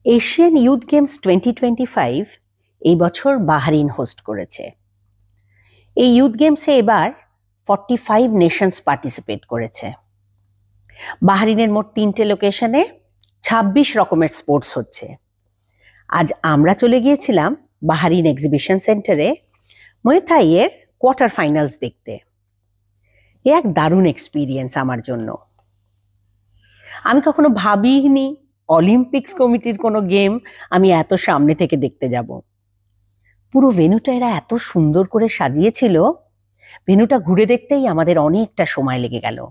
Asian youth games 2025 এই বছর Bahrain host করেছে। এই ইউথ গেমসে এবার 45 নেশনস পার্টিসিপেট করেছে। বাহরিনের মোট 3টে লোকেশনে 26 রকমের স্পোর্টস হচ্ছে। আজ আমরা চলে গিয়েছিলাম বাহরিন এক্সিবিশন সেন্টারে মুয়াই থাইয়ের কোয়ার্টার ফাইনালস দেখতে। এ এক দারুণ এক্সপিরিয়েন্স আমার জন্য। আমি কখনো ভাবিনি অলিম্পিক্স কমিটির কোনো গেম আমি এত সামনে থেকে দেখতে যাব। পুরো ভেন্যুটা এরা এত সুন্দর করে সাজিয়েছিল, ভেন্যুটা ঘুরে দেখতেই আমাদের অনেকটা সময় লেগে গেল।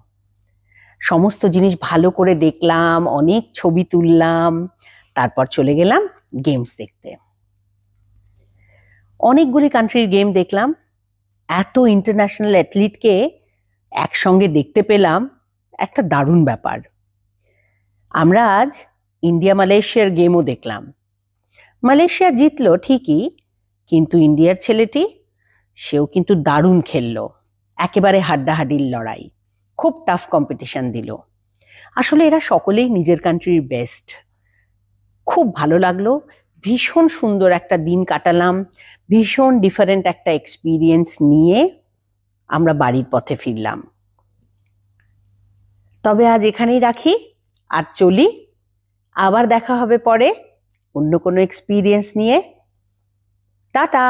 সমস্ত জিনিস ভালো করে দেখলাম, অনেক ছবি তুললাম, তারপর চলে গেলাম গেমস দেখতে। অনেকগুলি কান্ট্রির গেম দেখলাম। এত ইন্টারন্যাশনাল অ্যাথলিটকে একসঙ্গে দেখতে পেলাম, একটা দারুণ ব্যাপার। আমরা আজ ইন্ডিয়া মালয়েশিয়ার গেমও দেখলাম। মালয়েশিয়া জিতলো ঠিকই, কিন্তু ইন্ডিয়ার ছেলেটি সেও কিন্তু দারুণ খেললো। একেবারে হাড্ডাহাড্ডির লড়াই, খুব টাফ কম্পিটিশন দিল। আসলে এরা সকলেই নিজের কান্ট্রির বেস্ট। খুব ভালো লাগলো, ভীষণ সুন্দর একটা দিন কাটালাম, ভীষণ ডিফারেন্ট একটা এক্সপিরিয়েন্স নিয়ে আমরা বাড়ির পথে ফিরলাম। তবে আজ এখানেই রাখি, আর চলি। আবার দেখা হবে পরে অন্য কোনো এক্সপিরিয়েন্স নিয়ে। টাটা।